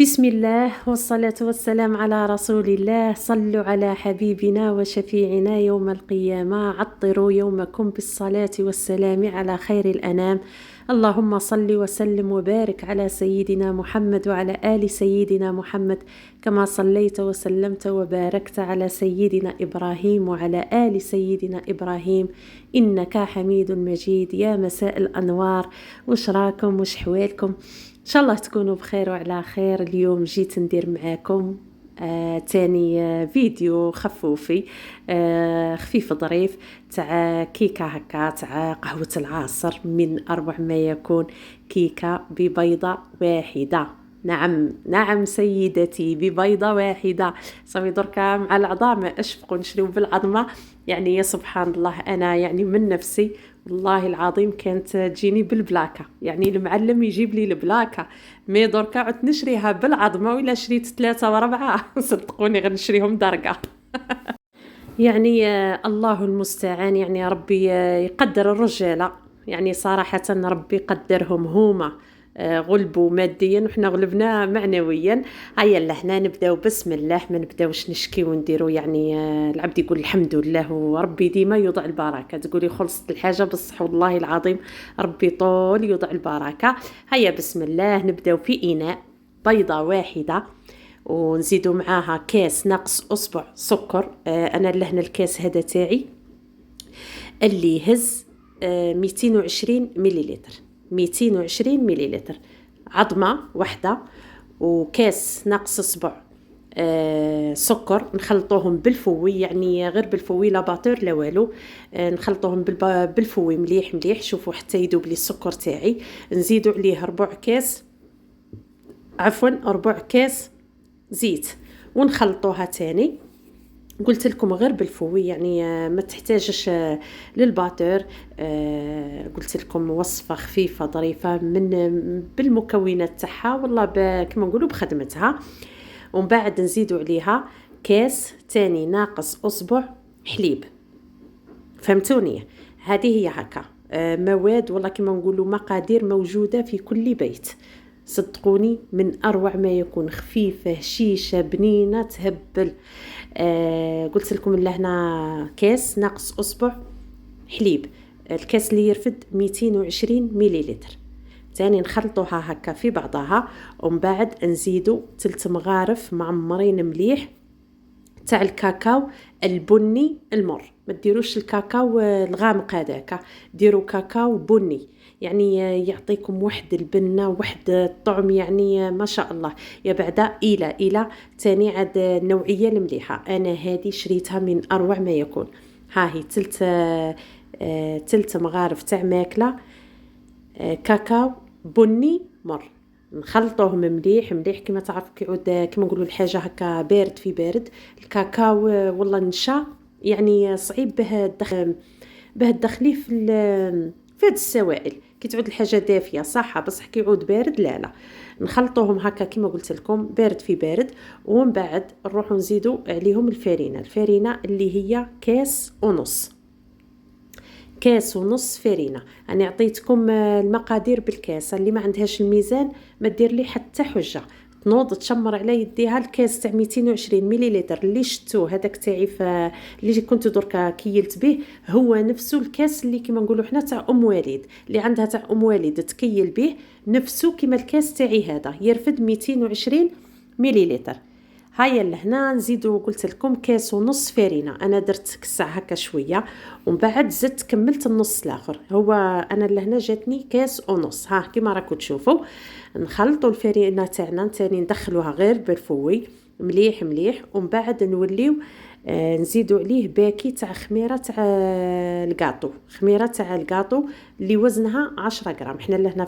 بسم الله والصلاة والسلام على رسول الله. صلوا على حبيبنا وشفيعنا يوم القيامة. عطروا يومكم بالصلاة والسلام على خير الأنام. اللهم صل وسلم وبارك على سيدنا محمد وعلى آل سيدنا محمد كما صليت وسلمت وباركت على سيدنا إبراهيم وعلى آل سيدنا إبراهيم إنك حميد مجيد. يا مساء الأنوار، وش راكم وش حوالكم؟ ان شاء الله تكونوا بخير وعلى خير. اليوم جيت ندير معاكم تاني فيديو خفوفي خفيف ظريف تاع كيكه هكا تاع قهوه العصر. من اروع ما يكون كيكه ببيضه واحده. نعم سيدتي، ببيضه واحده. صافي دركا مع العظام اشفقوا نشريو بالعظمه. يعني يا سبحان الله، انا يعني من نفسي والله العظيم كانت تجيني بالبلاكه. يعني المعلم يجيب لي البلاكه، مي دركا عدت نشريها بالعظمه. ولا شريت 3 و4 صدقوني غنشريهم درقه. يعني الله المستعان. يعني ربي يقدر الرجاله. يعني صراحه ربي قدرهم هما غلبوا ماديا وحنا غلبنا معنويا. هيا لهنا نبداو بسم الله، ما نبداوش نشكي ونديرو. يعني العبد يقول الحمد لله وربي ديما يوضع البركه. تقولي خلصت الحاجه بصح والله العظيم ربي طول يوضع البركه. هيا بسم الله نبداو في اناء بيضه واحده، ونزيدوا معاها كاس ناقص اصبع سكر. انا لهنا الكاس هذا تاعي اللي يهز 220 مليلتر. 220 مليلتر عظمة واحدة، وكاس ناقص اصبع سكر. نخلطوهم بالفوي، يعني غير بالفوي لا باتور لا والو. نخلطوهم بالفوي مليح مليح. شوفوا حتى يذوب لي السكر تاعي. نزيدوا عليه ربع كاس زيت ونخلطوها تاني. قلت لكم غير بالفوي، يعني ما تحتاجش للباتور. قلت لكم وصفة خفيفة ظريفة من بالمكونات تاعها والله كما نقولوا بخدمتها. ومن بعد نزيدوا عليها كاس تاني ناقص اصبع حليب. فهمتوني؟ هذه هي هكا مواد والله كما نقولوا مقادير موجودة في كل بيت. صدقوني من أروع ما يكون، خفيفة هشيشة بنينة تهبل. قلت لكم لهنا كاس ناقص أصبع حليب. الكاس اللي يرفد 220 مليلتر. تاني نخلطوها هكا في بعضها، ومن بعد نزيدو 3 مغارف معمرين مليح تاع الكاكاو البني المر. ما ديروش الكاكاو الغامق هذاك، ديروا كاكاو بني. يعني يعطيكم واحد البنه واحد الطعم، يعني ما شاء الله. يا بعدا الى تاني عاد النوعيه المليحه. انا هذه شريتها من اروع ما يكون. ها هي تلت مغارف تاع ماكله كاكاو بني مر. نخلطوهم مليح مليح. كما تعرف كيعود كما نقولوا الحاجه هكا بارد في بارد. الكاكاو والله نشا، يعني صعيب به تدخليه في هاد السوائل. كي تعود الحاجه دافيه صح، بصح كيعود بارد لا. نخلطوهم هكا كما قلت لكم بارد في بارد. ومن بعد نروحوا نزيدوا عليهم الفارينه اللي هي كاس ونص فرينه. انا عطيتكم المقادير بالكاس. اللي ما عندهاش الميزان ما دير لي حتى حجه، تنوض تشمر على يديها. الكاس تاع 220 مليلتر اللي شتوه هذاك تاعي اللي كنت دركا كيلت به، هو نفسه الكاس اللي كما نقولوا حنا تاع ام والد. اللي عندها تاع ام والد تكيل به نفسه كما الكاس تاعي هذا يرفد 220 مليلتر. هيا لهنا نزيدو قلت لكم كاس ونص فرينه. انا درت كسع هكا شويه، ومن بعد زدت كملت النص الاخر. هو انا لهنا جاتني كاس ونص. ها كما راكم تشوفوا. نخلطوا الفرينه تاعنا تاني ندخلوها غير بالفوي مليح مليح. ومن بعد نوليو نزيدوا عليه باكي تاع خميره تاع الكاطو اللي وزنها 10 غرام. حنا هنا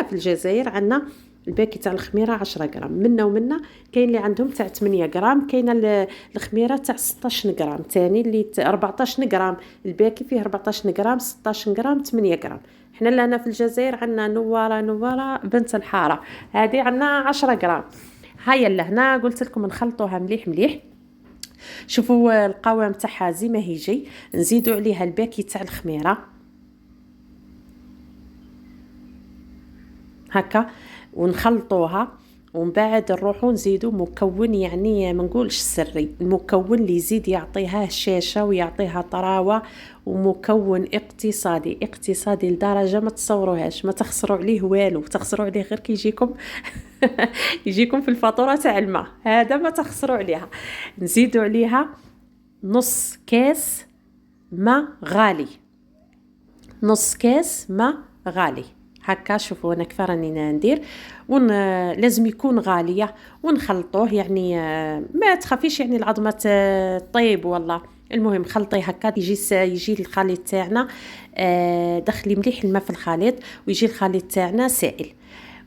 في الجزائر عندنا الباكي تاع الخميره 10 غرام. منا ومنا كاين اللي عندهم تاع 8 غرام، كاينه الخميره تاع 16 غرام تاني اللي 14 غرام. الباكي فيه 14 غرام 16 غرام 8 غرام. حنا لهنا في الجزائر عندنا نواره بنت الحاره، هذه عندنا 10 غرام. هيا لهنا قلت لكم نخلطوها مليح مليح. شوفوا القوام تاعها زي ما هيجي. نزيدوا عليها الباكي تاع الخميره هكا ونخلطوها. ومن بعد نروحو نزيدو مكون يعني ما نقولش سري، المكون اللي يزيد يعطيها هشاشة ويعطيها طراوة، ومكون اقتصادي لدرجة ما تصوروهاش، ما تخسروا عليه والو، تخسروا عليه غير كي يجيكم يجيكم في الفاتورة تاع الماء، هذا ما تخسروا عليها. نزيدو عليها نص كاس ما غالي، نص كاس ما غالي هكا. شوفوا انا كيف راني ندير، لازم يكون غاليه، ونخلطوه يعني ما تخافيش يعني العظمه طيب والله. المهم خلطيه هكا يجي الخليط تاعنا دخلي مليح الماء في الخليط، ويجي الخليط تاعنا سائل.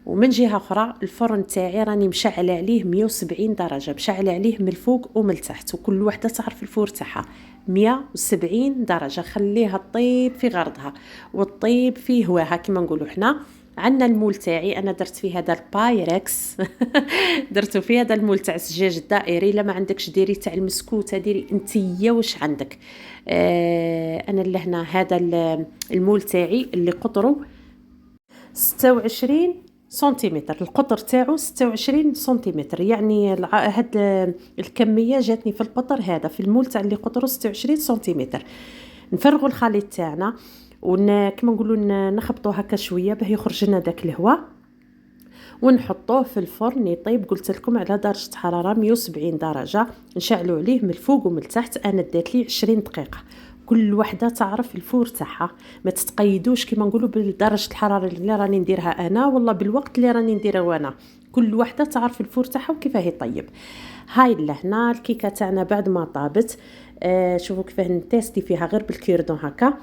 ومن جهه اخرى الفرن تاعي راني مشعله عليه 170 درجه، مشعله عليه من الفوق ومن التحت، وكل وحده تعرف الفور تاعها. 170 درجه خليها طيب في غرضها والطيب في هواها كما نقولوا حنا. عندنا المول تاعي انا درت فيه هذا البايركس درتو فيه هذا المول تاع الزجاج الدائري. لا ما عندكش ديري تاع المسكوته، ديري انتيا واش عندك. انا لهنا هذا المول تاعي اللي قطره 26 سنتيمتر، القطر تاعو 26 سنتيمتر، يعني هاد الكميه جاتني في القطر هذا في المول تاع اللي قطره 26 سنتيمتر. نفرغوا الخليط تاعنا كما نقولوا نخبطوه هكا شويه باه يخرج لنا داك الهواء، ونحطوه في الفرن يطيب. قلت لكم على درجه حراره 170 درجه، نشعلوا عليه من الفوق ومن التحت. انا دات لي 20 دقيقه، كل وحده تعرف الفور تاعها، ما تتقيدوش كما نقولوا بدرجه الحراره اللي راني نديرها انا والله بالوقت اللي راني نديره انا، كل وحده تعرف الفور تاعها وكيفاه يطيب. هاي لهنا الكيكه تاعنا بعد ما طابت. شوفوا كيفاه نتيستي فيها غير بالكيردون هكا.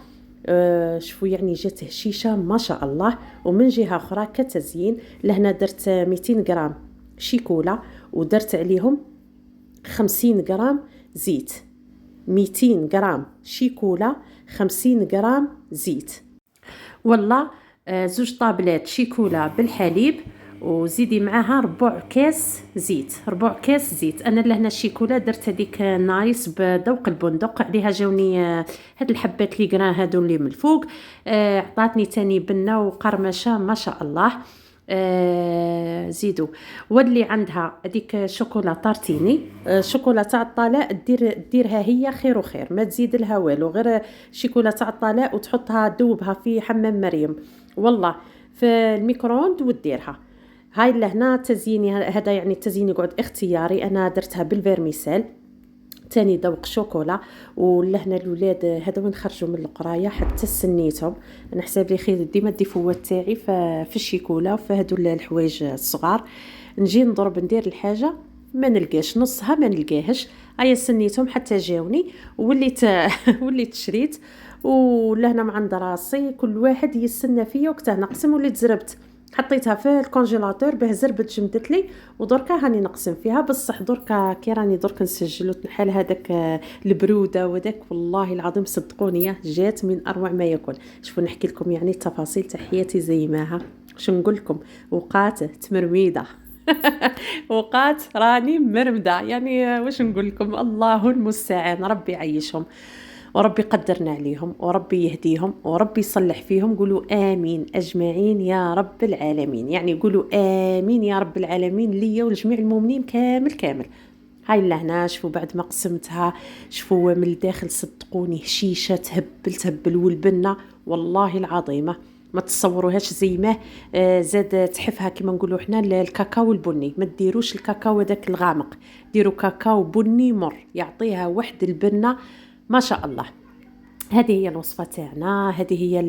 شوفوا يعني جات هشيشه ما شاء الله. ومن جهه اخرى كتزيين لهنا درت 200 غرام شيكولا، ودرت عليهم 50 غرام زيت. 200 غرام شيكولا، 50 غرام زيت. والله زوج طابلات شيكولا بالحليب، وزيدي معاها ربع كاس زيت، ربع كاس زيت. انا لهنا الشيكولا درت هذيك نايس بذوق البندق، عليها جاوني هاد الحبات لي غران هادو اللي من الفوق. عطاتني تاني بنه وقرمشه ما شاء الله. زيدو. واللي عندها هذيك شوكولا طارتيني، شوكولا تاع الطلاء ديرها هي خير وخير، ما تزيد لها والو، غير شوكولا تاع الطلاء وتحطها دوبها في حمام مريم والله في الميكرووند وديرها. هاي لهنا تزييني هذا يعني التزيين يقعد اختياري، انا درتها بالفيرميسيل تاني ذوق شوكولا. ولهنا الاولاد هذا وين خرجوا من القرايه حتى سنيتهم، انا حساب لي خير ديما الديفوات تاعي في الشيكولا وفي هادو الحوايج الصغار. نجي نضرب ندير الحاجه ما نلقاش نصها، ما نلقاهش، ايا سنيتهم حتى جاوني وليت وليت شريت. ولهنا مع عند راسي كل واحد يستنى فيا وقتها نقسم، وليت زربت حطيتها في الكونجيلاتور باه زربت جمدت لي، ودركا هاني نقسم فيها. بصح دركا كي راني درك نسجل وتنحال هذاك البروده وذاك والله العظيم صدقوني جات من اروع ما يكون. شوفوا نحكي لكم يعني التفاصيل تاع حياتي زي ماها، شو نقول لكم، وقات تمرميده وقات راني مرمده، يعني واش نقول لكم، الله المستعان. ربي يعيشهم وربي قدرنا عليهم وربي يهديهم وربي يصلح فيهم. قولوا آمين أجمعين يا رب العالمين، يعني قولوا آمين يا رب العالمين ليا ولجميع المؤمنين كامل. هاي لهنا شوفوا بعد ما قسمتها، شوفوا من الداخل صدقوني هشيشة تهبل والبنة والله العظيمة ما تصوروهاش زي ما زاد تحفها كما نقولوا حنا الكاكاو البني. ما ديروش الكاكاو هذاك الغامق، ديروا كاكاو بني مر يعطيها واحد البنة ما شاء الله. هذه هي الوصفه تاعنا، هذه هي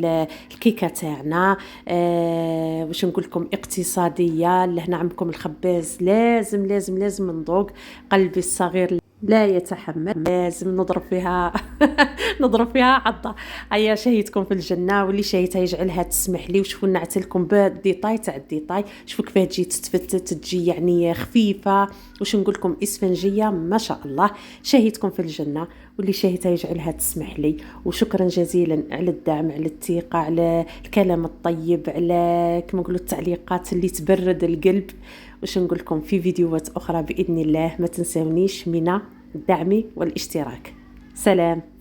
الكيكه تاعنا. واش نقول لكم، اقتصاديه. لهنا عندكم الخباز لازم لازم لازم نذوق، قلبي الصغير لا يتحمل، لازم نضرب فيها نضرب فيها عضه. هيا شهيتكم في الجنه، واللي شهيتها يجعلها تسمح لي. وشوفوا نعتلكم بالديتاي تاع الديتاي، شوفوا كيفاه تجي تتفتت، تجي يعني خفيفه. واش نقول لكم، اسفنجيه ما شاء الله. شهيتكم في الجنه، واللي شهيتها يجعلها تسمح لي. وشكرا جزيلا على الدعم، على الثقه، على الكلام الطيب، على كما نقولوا التعليقات اللي تبرد القلب. وش نقول لكم، في فيديوهات أخرى بإذن الله ما تنسونيش من الدعم والاشتراك. سلام.